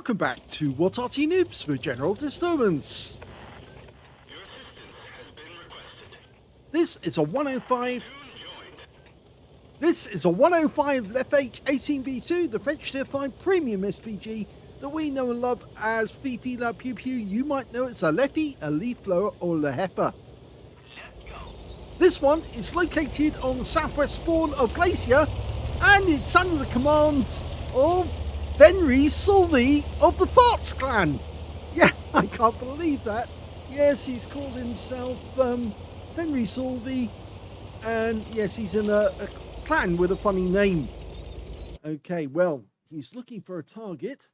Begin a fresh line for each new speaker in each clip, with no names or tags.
Welcome back to What Arty Noobs for General Disturbance.
Your assistance has been requested.
This is a 105. This is a 105 leFH18B2, the French Tier 5 premium SPG that we know and love as VP La Pew Pew. You might know it's a Leffy, a leaf blower, or a Heifer. This one is located on the southwest spawn of Glacier, and it's under the command of Fenrisulv1 of the F4RT clan. Yeah, I can't believe that. Yes, he's called himself Fenrisulv1, and yes, he's in a clan with a funny name. Okay, well, he's looking for a target.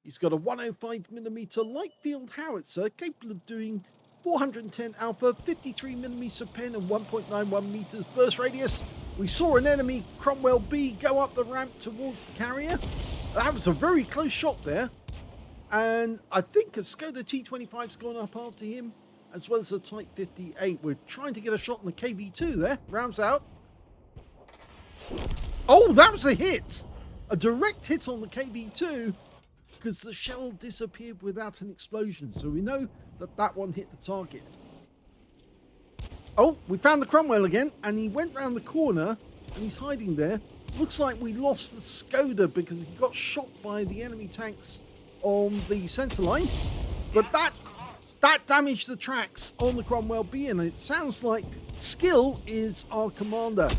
He's got a 105mm light field howitzer capable of doing 410 alpha, 53mm pen, and 1.91 meters burst radius. We saw an enemy Cromwell B go up the ramp towards the carrier. That was a very close shot there. And I think a Skoda T25's gone up after him, as well as a Type 58. We're trying to get a shot on the KV2 there. Rounds out. Oh, that was a hit. A direct hit on the KV2 because the shell disappeared without an explosion. So we know that that one hit the target. Oh, we found the Cromwell again, and he went round the corner, and he's hiding there. Looks like we lost the Skoda because he got shot by the enemy tanks on the centre line. But that damaged the tracks on the Cromwell B, and it sounds like Skill is our commander.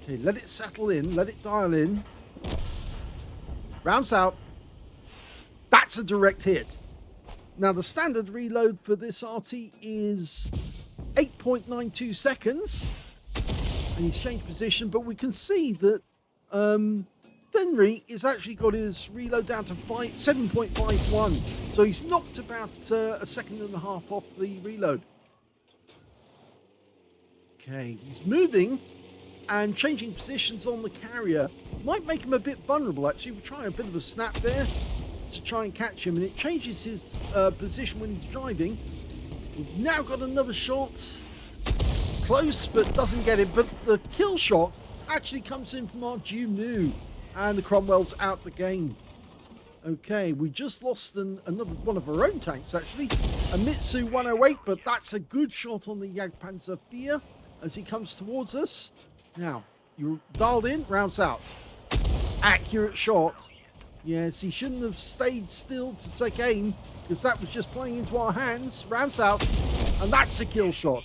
Okay, let it settle in, let it dial in. Rounds out. That's a direct hit. Now, the standard reload for this Arty is 8.92 seconds. And he's changed position, but we can see that Fenry has actually got his reload down to 7.51. So he's knocked about a second and a half off the reload. Okay, he's moving and changing positions on the carrier. Might make him a bit vulnerable, actually. We're trying a bit of a snap there to try and catch him, and it changes his position when he's driving. We've now got another shot. Close, but doesn't get it. But the kill shot actually comes in from our Jumu, and the Cromwell's out the game. Okay, we just lost another one of our own tanks, actually. A Mitsu 108, but that's a good shot on the Jagdpanzer IV as he comes towards us. Now, you're dialed in, rounds out. Accurate shot. Yes, he shouldn't have stayed still to take aim, because that was just playing into our hands. Rounds out, and that's a kill shot.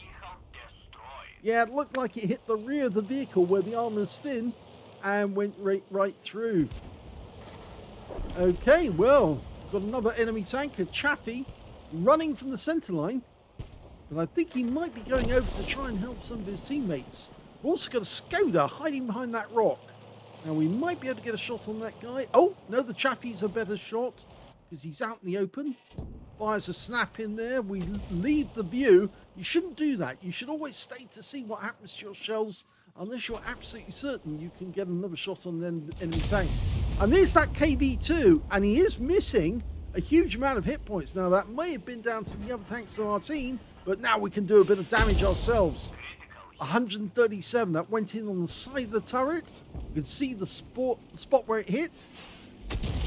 Yeah, it looked like it hit the rear of the vehicle where the armor's thin and went right through. Okay, well, got another enemy tank, a Chappie, running from the center line. But I think he might be going over to try and help some of his teammates. We've also got a Skoda hiding behind that rock. Now, we might be able to get a shot on that guy. Oh, no, the Chappie's a better shot because he's out in the open. Fires a snap in there. We leave the view. You shouldn't do that. You should always stay to see what happens to your shells unless you're absolutely certain you can get another shot on the enemy tank. And there's that KV2, and he is missing a huge amount of hit points. Now, that may have been down to the other tanks on our team, but now we can do a bit of damage ourselves. 137, that went in on the side of the turret. You can see the spot where it hit.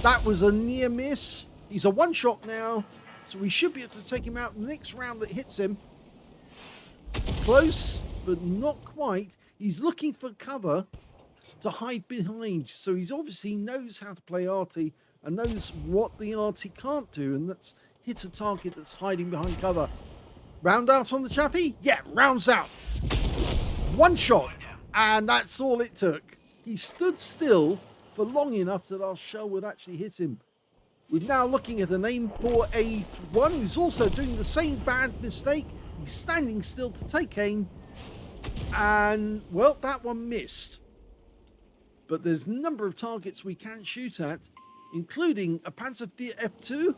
That was a near miss. He's a one shot now, so we should be able to take him out in the next round that hits him. Close, but not quite. He's looking for cover to hide behind, so he's obviously knows how to play Arty and knows what the Arty can't do, and that's hit a target that's hiding behind cover. Round out on the Chappie? Yeah, rounds out. One shot, and that's all it took. He stood still for long enough that our shell would actually hit him. We're now looking at an aim-4A1 who's also doing the same bad mistake. He's standing still to take aim, and, well, that one missed. But there's a number of targets we can shoot at, including a Panzer IV F2.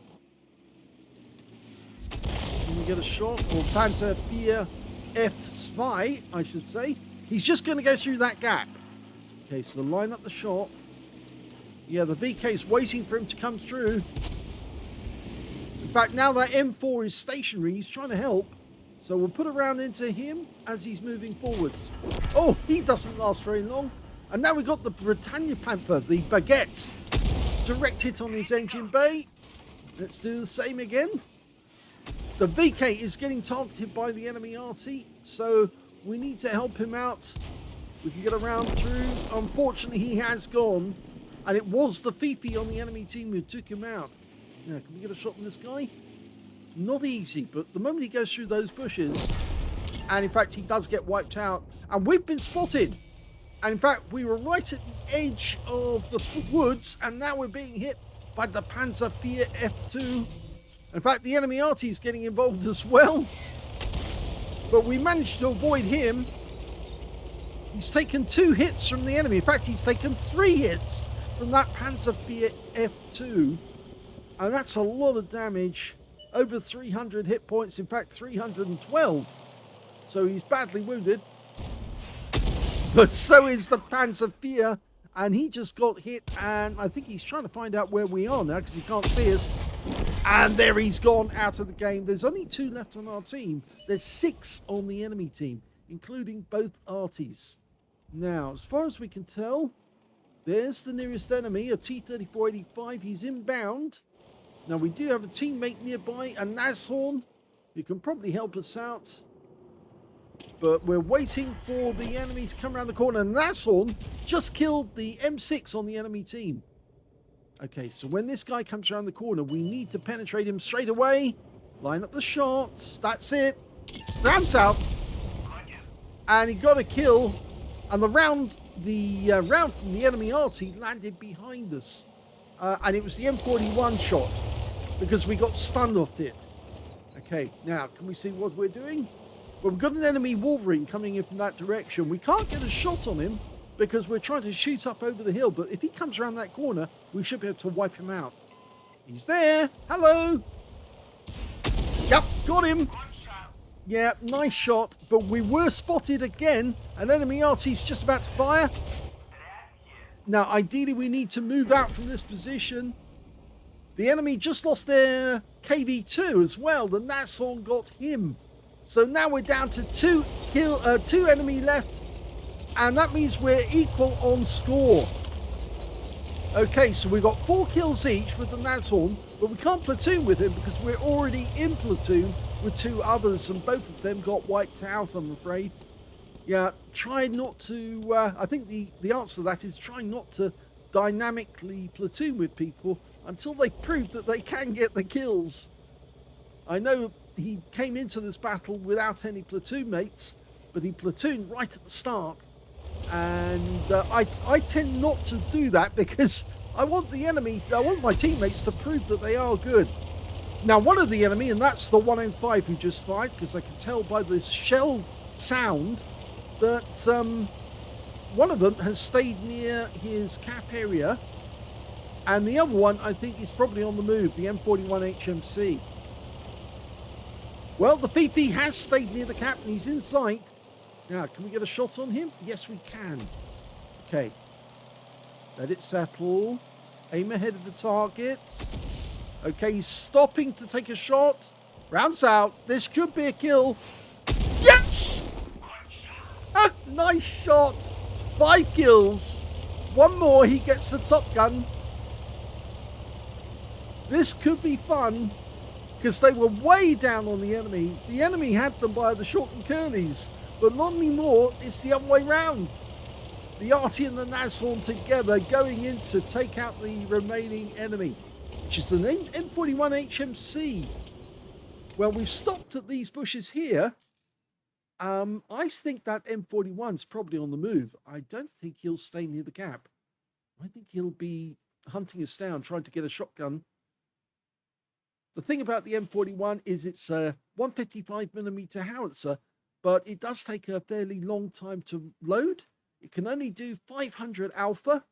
Can we get a shot? Or Panzer IV F5, I should say. He's just going to go through that gap. Okay, so line up the shot. Yeah, the VK's waiting for him to come through. In fact, now that M4 is stationary, he's trying to help. So we'll put a round into him as he's moving forwards. Oh, he doesn't last very long. And now we've got the Britannia Panther, the Baguette. direct hit on his engine bay. Let's do the same again. The VK is getting targeted by the enemy Arty, so we need to help him out. We can get around through. Unfortunately, he has gone, and it was the Fifi on the enemy team who took him out. Now, can we get a shot on this guy? Not easy, but the moment he goes through those bushes, and in fact, he does get wiped out, and we've been spotted. And in fact, we were right at the edge of the woods, and now we're being hit by the Panzer IV F2. In fact, the enemy Arty is getting involved as well. But we managed to avoid him. He's taken 2 hits from the enemy. In fact, he's taken 3 hits from that Panzer IV F2. And that's a lot of damage. Over 300 hit points. In fact, 312. So he's badly wounded. But so is the Panzer IV. And he just got hit, and I think he's trying to find out where we are now because he can't see us. And there he's gone out of the game. There's only 2 left on our team. There's 6 on the enemy team, including both Artys. Now, as far as we can tell, there's the nearest enemy, a T-3485. He's inbound. Now, we do have a teammate nearby, a Nashorn, who can probably help us out. But we're waiting for the enemy to come around the corner. And Nashorn just killed the M6 on the enemy team. Okay, so when this guy comes around the corner, we need to penetrate him straight away. Line up the shots. That's it. Ramps out. And he got a kill. And the round from the enemy Arty landed behind us. And it was the M41 shot because we got stunned off it. Okay, now can we see what we're doing? Well, we've got an enemy Wolverine coming in from that direction. We can't get a shot on him because we're trying to shoot up over the hill. But if he comes around that corner, we should be able to wipe him out. He's there. Hello. Yep, got him. Yeah, nice shot. But we were spotted again. An enemy Arty's just about to fire. Now, ideally, we need to move out from this position. The enemy just lost their KV2 as well. The Nashorn got him. So now we're down to 2 enemy left, and that means we're equal on score. Okay, so we've got 4 kills each with the Nashorn, but we can't platoon with him because we're already in platoon with 2 others, and both of them got wiped out, I'm afraid. Yeah, try not to, I think the answer to that is try not to dynamically platoon with people until they prove that they can get the kills. I know he came into this battle without any platoon mates, but he platooned right at the start. And I tend not to do that because I want my teammates to prove that they are good. Now, one of the enemy, and that's the 105 who just fired, because I can tell by the shell sound that one of them has stayed near his cap area, and the other one I think is probably on the move, the M41 HMC. Well, the Fifi has stayed near the cap and he's in sight. Now, can we get a shot on him? Yes, we can. Okay. Let it settle. Aim ahead of the target. Okay, he's stopping to take a shot. Rounds out. This could be a kill. Yes! Ah, nice shot. 5 kills. 1 more, he gets the top gun. This could be fun, because they were way down on the enemy. The enemy had them by the short and curlies, but not anymore. It's the other way round. The Arty and the Nashorn together going in to take out the remaining enemy, which is the M41 HMC. Well, we've stopped at these bushes here. I think that M41's probably on the move. I don't think he'll stay near the cap. I think he'll be hunting us down, trying to get a shotgun. The thing about the M41 is it's a 155mm howitzer, but it does take a fairly long time to load. It can only do 500 alpha,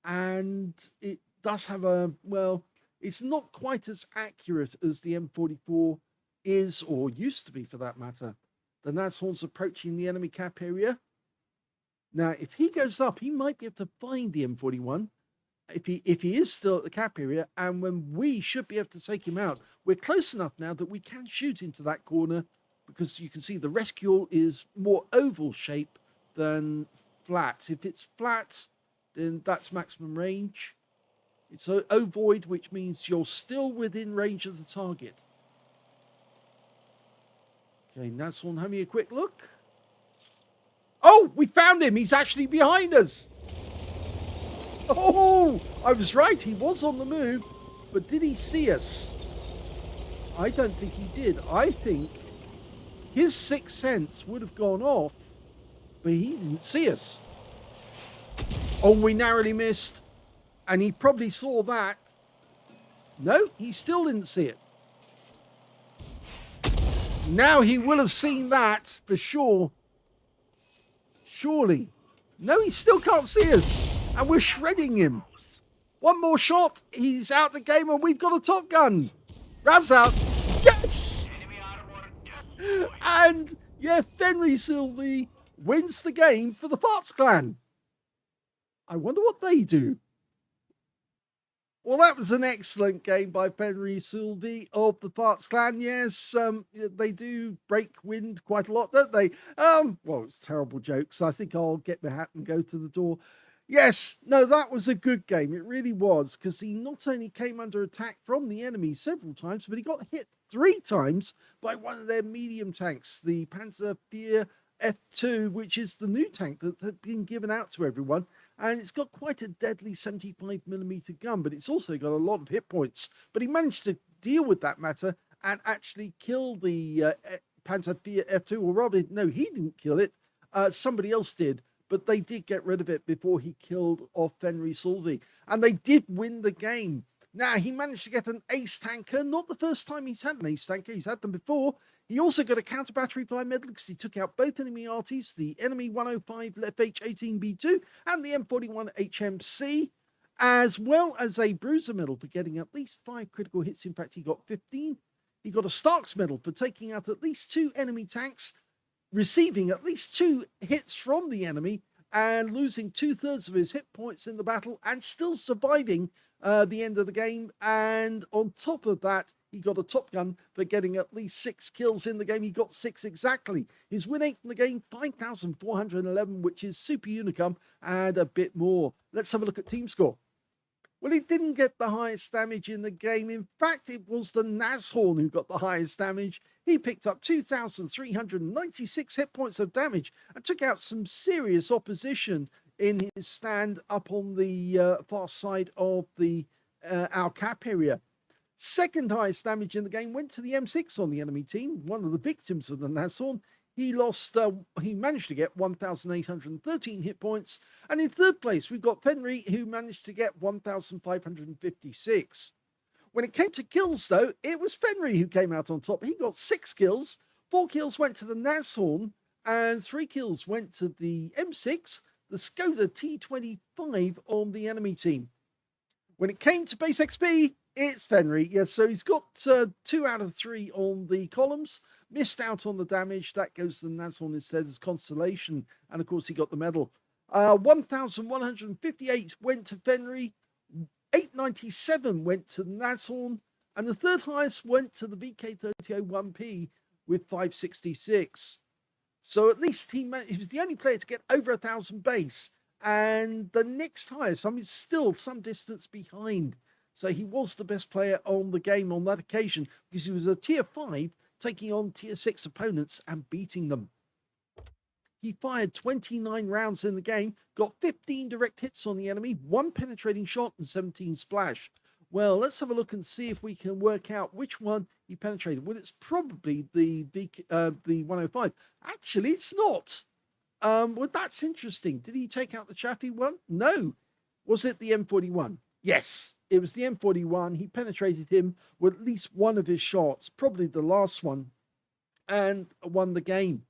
and it does have it's not quite as accurate as the M44 is, or used to be for that matter. The Nashorn's approaching the enemy cap area. Now, if he goes up, he might be able to find the M41. If he is still at the cap area, and when we should be able to take him out. We're close enough now that we can shoot into that corner, because you can see the rescue is more oval shape than flat. If it's flat, then that's maximum range. It's a ovoid, which means you're still within range of the target. Okay, Naslon, have me a quick look. Oh, we found him. He's actually behind us. Oh, I was right. He was on the move, but did he see us? I don't think he did. I think his sixth sense would have gone off, but he didn't see us. Oh, we narrowly missed, and he probably saw that. No, he still didn't see it. Now he will have seen that for sure. Surely. No, he still can't see us, and we're shredding him. One more shot, he's out the game, and we've got a Top Gun. Rab's out. Yes! And yeah, Fenrisulv1 wins the game for the Parts Clan. I wonder what they do. Well, that was an excellent game by Fenrisulv1 of the Parts Clan. Yes, they do break wind quite a lot, don't they? Well, it's terrible jokes. I think I'll get my hat and go to the door. Yes, no, that was a good game. It really was, because he not only came under attack from the enemy several times, but he got hit 3 times by one of their medium tanks, the Panzer F4RT5, which is the new tank that had been given out to everyone. And it's got quite a deadly 75mm gun, but it's also got a lot of hit points. But he managed to deal with that matter and actually kill the Panzer F4RT5, or rather, no, he didn't kill it. Somebody else did. But they did get rid of it before he killed off Fenrisulv1. And they did win the game. Now, he managed to get an ace tanker. Not the first time he's had an ace tanker. He's had them before. He also got a counter battery fire medal because he took out both enemy Artys, the enemy 105 leFH18B2 and the M41 HMC, as well as a bruiser medal for getting at least 5 critical hits. In fact, he got 15. He got a Starks medal for taking out at least 2 enemy tanks, receiving at least 2 hits from the enemy and losing 2/3 of his hit points in the battle and still surviving the end of the game. And on top of that, he got a Top Gun for getting at least 6 kills in the game. He got 6 exactly. His win rate in the game, 5,411, which is super unicum and a bit more. Let's have a look at team score. Well, he didn't get the highest damage in the game. In fact, it was the Nashorn who got the highest damage. He picked up 2,396 hit points of damage and took out some serious opposition in his stand up on the far side of the our cap area. Second highest damage in the game went to the M6 on the enemy team, one of the victims of the Nashorn. He managed to get 1,813 hit points. And in third place, we've got Fenry, who managed to get 1,556. When it came to kills, though, it was Fenry who came out on top. He got 6 kills. 4 kills went to the Nashorn, and 3 kills went to the M6, the Skoda T25 on the enemy team. When it came to base XP, it's Fenry. Yes, so he's got 2 out of 3 on the columns. Missed out on the damage. That goes to the Nashorn instead as consolation. And of course, he got the medal. 1,158 went to Fenry. 897 went to the Nashorn. And the third highest went to the VK3001P with 566. So at least he was the only player to get over 1,000 base. And the next highest, I mean, still some distance behind. So he was the best player on the game on that occasion because he was a tier 5 taking on tier 6 opponents and beating them. He fired 29 rounds in the game, got 15 direct hits on the enemy, 1 penetrating shot and 17 splash. Well, let's have a look and see if we can work out which one he penetrated. Well, it's probably the 105. Actually, it's not. Well, that's interesting. Did he take out the Chaffee one? No. Was it the M41? Yes, it was the M41. He penetrated him with at least one of his shots, probably the last one, and won the game.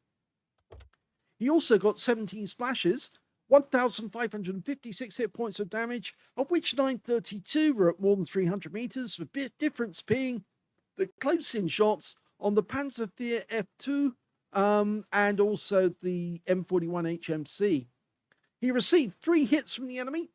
He also got 17 splashes, 1,556 hit points of damage, of which 932 were at more than 300 meters, the bit difference being the close-in shots on the Panzer F4RT5 and also the M41 HMC. He received 3 hits from the enemy,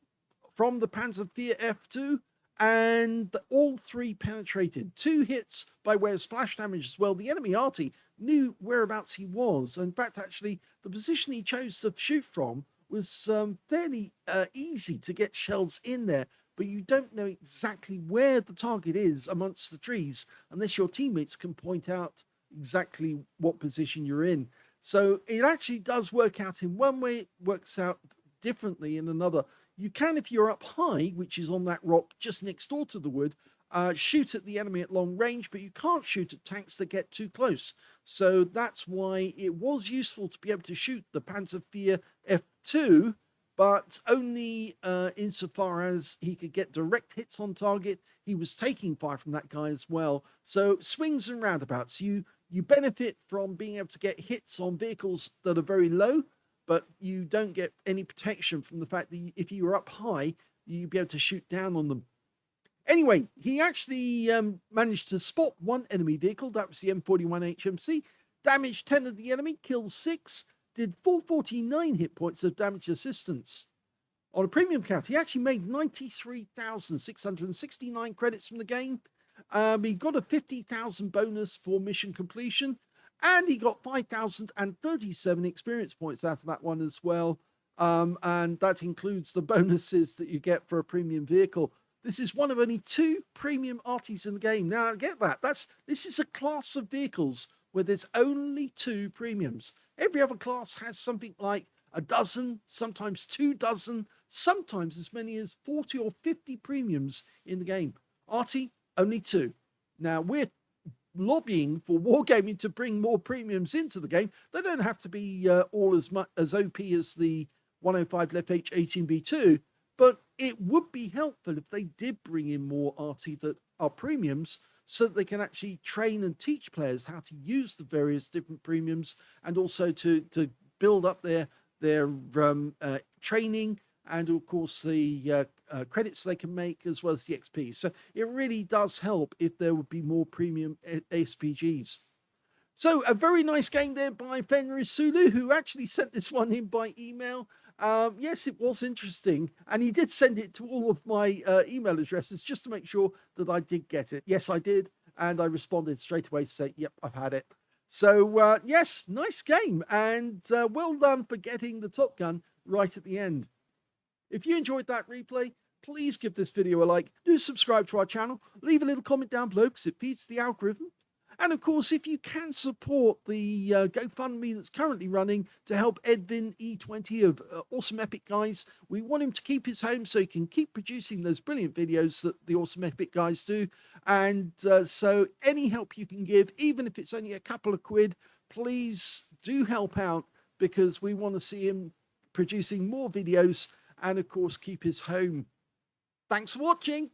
from the Panzer F4RT5, and all 3 penetrated. 2 hits by way of splash damage as well. The enemy Arty knew whereabouts he was. In fact, actually, the position he chose to shoot from was fairly easy to get shells in there. but you don't know exactly where the target is amongst the trees unless your teammates can point out exactly what position you're in. So it actually does work out in one way, it works out differently in another. You can, if you're up high, which is on that rock just next door to the wood, shoot at the enemy at long range, but you can't shoot at tanks that get too close. So that's why it was useful to be able to shoot the Panzerfahr F2, but only insofar as he could get direct hits on target. He was taking fire from that guy as well. So swings and roundabouts. You benefit from being able to get hits on vehicles that are very low, but you don't get any protection from the fact that if you were up high, you'd be able to shoot down on them. Anyway, he actually managed to spot one enemy vehicle. That was the M41 HMC. Damaged 10 of the enemy, killed 6, did 449 hit points of damage assistance. On a premium count, he actually made 93,669 credits from the game. He got a 50,000 bonus for mission completion, and he got 5,037 experience points out of that one as well. And that includes the bonuses that you get for a premium vehicle. This is one of only 2 premium Artys in the game. Now, I get that. This is a class of vehicles where there's only 2 premiums. Every other class has something like a dozen, sometimes 2 dozen, sometimes as many as 40 or 50 premiums in the game. Arty, only 2. Now, we're lobbying for Wargaming to bring more premiums into the game. They don't have to be all as much as OP as the 105 leFH18B2, but it would be helpful if they did bring in more Arty that are premiums, so that they can actually train and teach players how to use the various different premiums, and also to build up their training, and of course the credits they can make, as well as the XP. So it really does help if there would be more premium SPGs. So a very nice game there by Fenrisulv1, who actually sent this one in by email. Yes, it was interesting, and he did send it to all of my email addresses just to make sure that I did get it. Yes, I did, and I responded straight away to say, yep, I've had it. So yes, nice game, and well done for getting the Top Gun right at the end. If you enjoyed that replay, please give this video a like, do subscribe to our channel, leave a little comment down below because it feeds the algorithm. And of course, if you can support the GoFundMe that's currently running to help Edvin E20 of Awesome Epic Guys, we want him to keep his home so he can keep producing those brilliant videos that the Awesome Epic Guys do. And so any help you can give, even if it's only a couple of quid, please do help out, because we want to see him producing more videos and of course keep his home. Thanks for watching.